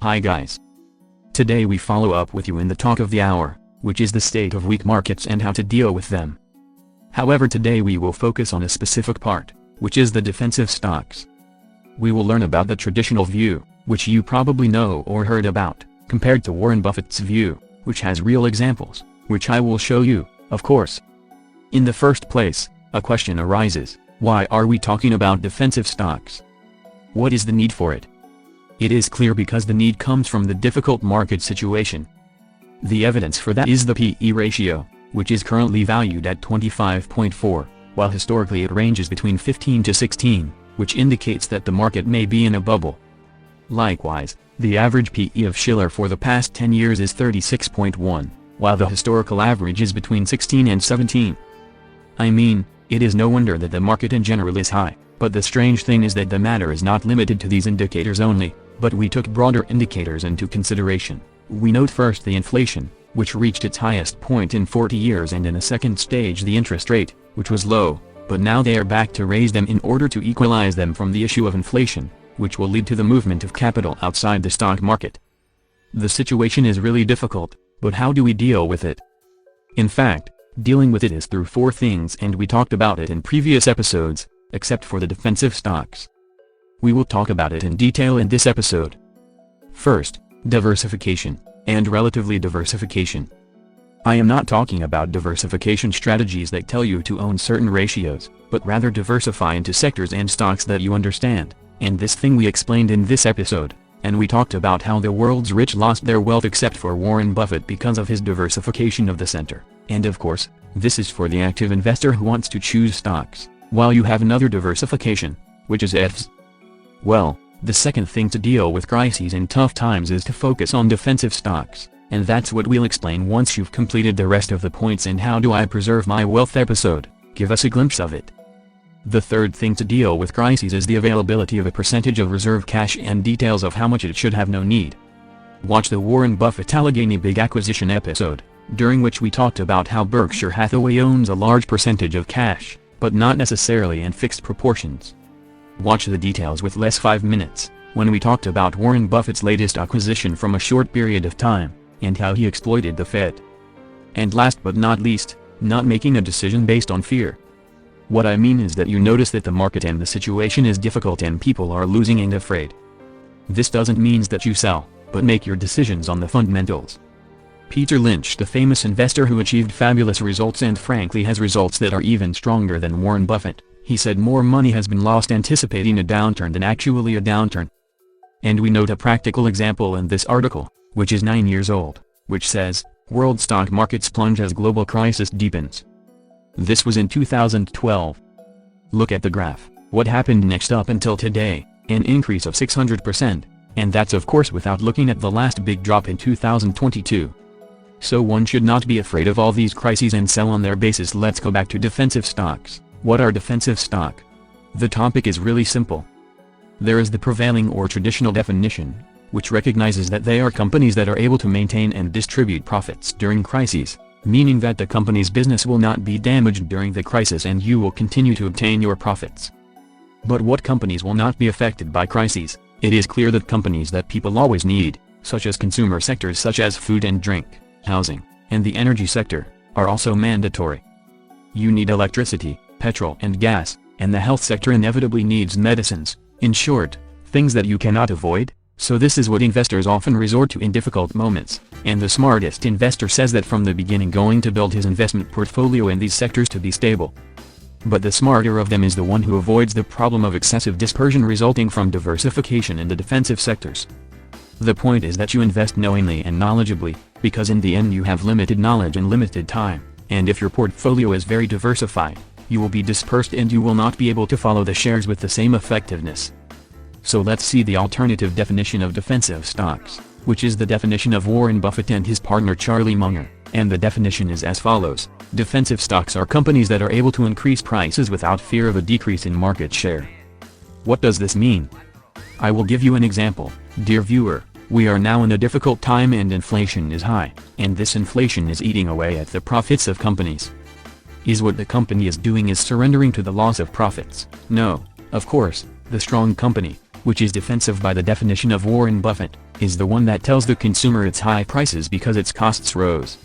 Hi guys. Today we follow up with you in the talk of the hour, which is the state of weak markets and how to deal with them. However, today we will focus on a specific part, which is the defensive stocks. We will learn about the traditional view, which you probably know or heard about, compared to Warren Buffett's view, which has real examples, which I will show you, of course. In the first place, a question arises: why are we talking about defensive stocks? What is the need for it? It is clear because the need comes from the difficult market situation. The evidence for that is the P/E ratio, which is currently valued at 25.4, while historically it ranges between 15 to 16, which indicates that the market may be in a bubble. Likewise, the average P/E of Schiller for the past 10 years is 36.1, while the historical average is between 16 and 17. I mean, it is no wonder that the market in general is high, but the strange thing is that the matter is not limited to these indicators only, but we took broader indicators into consideration. We note first the inflation, which reached its highest point in 40 years, and in a second stage the interest rate, which was low, but now they are back to raise them in order to equalize them from the issue of inflation, which will lead to the movement of capital outside the stock market. The situation is really difficult, but how do we deal with it? In fact, dealing with it is through four things, and we talked about it in previous episodes, except for the defensive stocks. We will talk about it in detail in this episode. First, diversification, and relatively diversification. I am not talking about diversification strategies that tell you to own certain ratios, but rather diversify into sectors and stocks that you understand, and this thing we explained in this episode, and we talked about how the world's rich lost their wealth except for Warren Buffett because of his diversification of the center, and of course, this is for the active investor who wants to choose stocks, while you have another diversification, which is ETFs. Well, the second thing to deal with crises and tough times is to focus on defensive stocks, and that's what we'll explain once you've completed the rest of the points in How Do I Preserve My Wealth episode. Give us a glimpse of it. The third thing to deal with crises is the availability of a percentage of reserve cash and details of how much it should have no need. Watch the Warren Buffett Allegheny Big Acquisition episode, during which we talked about how Berkshire Hathaway owns a large percentage of cash, but not necessarily in fixed proportions. Watch the details with less 5 minutes, when we talked about Warren Buffett's latest acquisition from a short period of time, and how he exploited the Fed. And last but not least, not making a decision based on fear. What I mean is that you notice that the market and the situation is difficult and people are losing and afraid. This doesn't mean that you sell, but make your decisions on the fundamentals. Peter Lynch, the famous investor who achieved fabulous results and frankly has results that are even stronger than Warren Buffett, he said more money has been lost anticipating a downturn than actually a downturn. And we note a practical example in this article, which is 9 years old, which says, "World stock markets plunge as global crisis deepens." This was in 2012. Look at the graph. What happened next up until today? An increase of 600%, and that's of course without looking at the last big drop in 2022. So one should not be afraid of all these crises and sell on their basis. Let's go back to defensive stocks. What are defensive stock? The topic is really simple. There is the prevailing or traditional definition, which recognizes that they are companies that are able to maintain and distribute profits during crises, meaning that the company's business will not be damaged during the crisis and you will continue to obtain your profits. But what companies will not be affected by crises? It is clear that companies that people always need, such as consumer sectors such as food and drink, housing, and the energy sector, are also mandatory. You need electricity, petrol and gas, and the health sector inevitably needs medicines, in short, things that you cannot avoid. So this is what investors often resort to in difficult moments, and the smartest investor says that from the beginning going to build his investment portfolio in these sectors to be stable. But the smarter of them is the one who avoids the problem of excessive dispersion resulting from diversification in the defensive sectors. The point is that you invest knowingly and knowledgeably, because in the end you have limited knowledge and limited time, and if your portfolio is very diversified, you will be dispersed and you will not be able to follow the shares with the same effectiveness. So let's see the alternative definition of defensive stocks, which is the definition of Warren Buffett and his partner Charlie Munger, and the definition is as follows: defensive stocks are companies that are able to increase prices without fear of a decrease in market share. What does this mean? I will give you an example. Dear viewer, we are now in a difficult time and inflation is high, and this inflation is eating away at the profits of companies. Is what the company is doing is surrendering to the loss of profits? No, of course, the strong company, which is defensive by the definition of Warren Buffett, is the one that tells the consumer its high prices because its costs rose.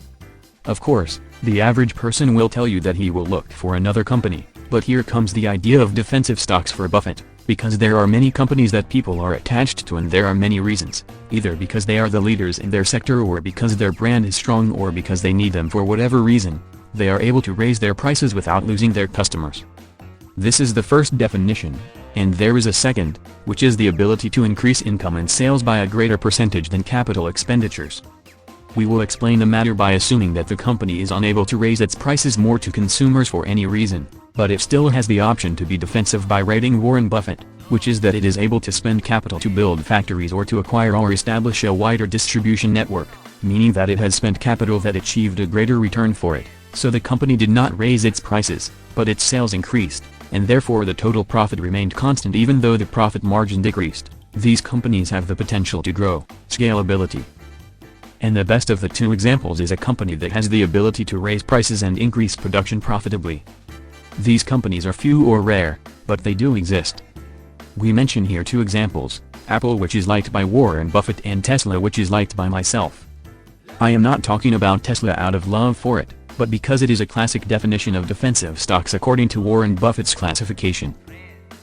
Of course, the average person will tell you that he will look for another company, but here comes the idea of defensive stocks for Buffett, because there are many companies that people are attached to and there are many reasons, either because they are the leaders in their sector or because their brand is strong or because they need them for whatever reason, they are able to raise their prices without losing their customers. This is the first definition, and there is a second, which is the ability to increase income and sales by a greater percentage than capital expenditures. We will explain the matter by assuming that the company is unable to raise its prices more to consumers for any reason, but it still has the option to be defensive by rating Warren Buffett, which is that it is able to spend capital to build factories or to acquire or establish a wider distribution network, meaning that it has spent capital that achieved a greater return for it, so the company did not raise its prices, but its sales increased, and therefore the total profit remained constant even though the profit margin decreased. These companies have the potential to grow, scalability. And the best of the two examples is a company that has the ability to raise prices and increase production profitably. These companies are few or rare, but they do exist. We mention here two examples, Apple, which is liked by Warren Buffett, and Tesla, which is liked by myself. I am not talking about Tesla out of love for it, but because it is a classic definition of defensive stocks according to Warren Buffett's classification.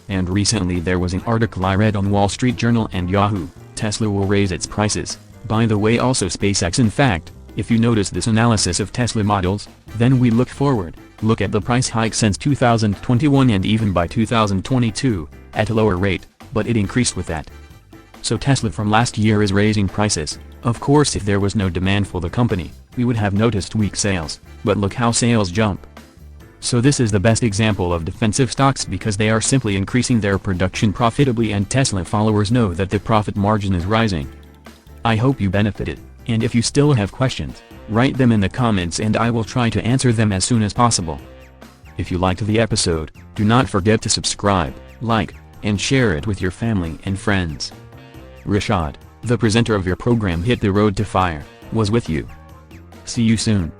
And recently there was an article I read on Wall Street Journal and Yahoo, Tesla will raise its prices, by the way also SpaceX. In fact, if you notice this analysis of Tesla models, then we look forward, look at the price hike since 2021 and even by 2022, at a lower rate, but it increased with that. So Tesla from last year is raising prices. Of course if there was no demand for the company, we would have noticed weak sales, but look how sales jump. So this is the best example of defensive stocks because they are simply increasing their production profitably and Tesla followers know that the profit margin is rising. I hope you benefited, and if you still have questions, write them in the comments and I will try to answer them as soon as possible. If you liked the episode, do not forget to subscribe, like, and share it with your family and friends. Rashad, the presenter of your program Hit the Road to Fire, was with you. See you soon.